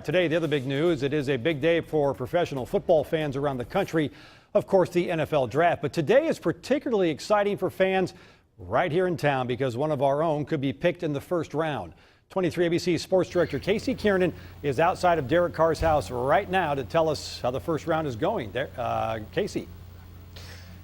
Today, the other big news, it is a big day for professional football fans around the country. Of course, the NFL draft. But today is particularly exciting for fans right here in town because one of our own could be picked in the first round. 23 ABC Sports Director Casey Kiernan is outside of Derek Carr's house right now to tell us how the first round is going. Casey.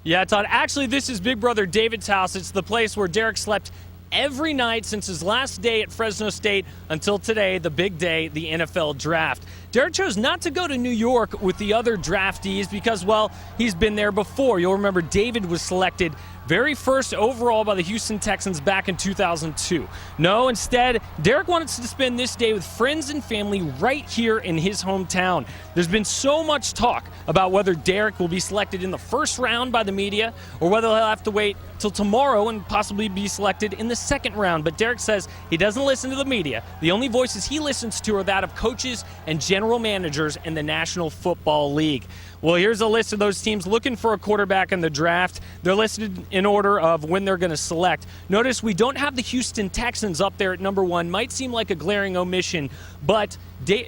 Yeah, Todd, actually, this is Big Brother David's house. It's the place where Derek slept every night since his last day at Fresno State until today, the big day, the NFL draft. Derek chose not to go to New York with the other draftees because, well, he's been there before. You'll remember David was selected very first overall by the Houston Texans back in 2002. No, instead, Derek wanted to spend this day with friends and family right here in his hometown. There's been so much talk about whether Derek will be selected in the first round by the media or whether he'll have to wait till tomorrow and possibly be selected in the second round. But Derek says he doesn't listen to the media. The only voices he listens to are that of coaches and general managers in the National Football League. Well, here's a list of those teams looking for a quarterback in the draft. They're listed in order of when they're going to select. Notice we don't have the Houston Texans up there at number one. Might seem like a glaring omission, but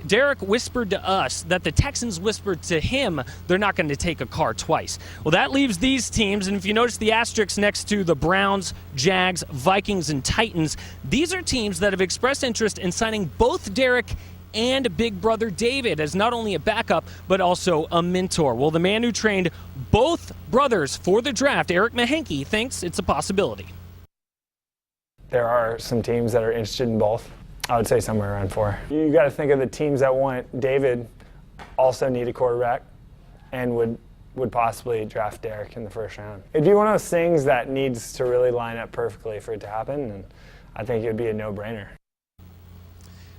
Derek whispered to us that the Texans whispered to him they're not going to take a Carr twice. Well, that leaves these teams, and if you notice the asterisks next to the Browns, Jags, Vikings, and Titans, these are teams that have expressed interest in signing both Derek and Big Brother David as not only a backup, but also a mentor. Well, the man who trained both brothers for the draft, Eric Mahanke, thinks it's a possibility. There are some teams that are interested in both. I would say somewhere around 4. You got to think of the teams that want David also need a quarterback and would possibly draft Derek in the first round. It'd be one of those things that needs to really line up perfectly for it to happen, and I think it would be a no-brainer.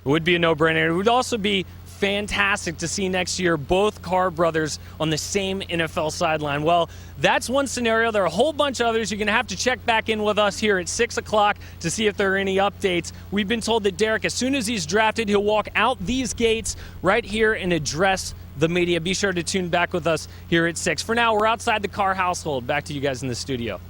It would be a no-brainer. It would also be fantastic to see next year both Carr brothers on the same NFL sideline. Well, that's one scenario. There are a whole bunch of others. You're going to have to check back in with us here at 6 o'clock to see if there are any updates. We've been told that Derek, as soon as he's drafted, he'll walk out these gates right here and address the media. Be sure to tune back with us here at 6. For now, we're outside the Carr household. Back to you guys in the studio.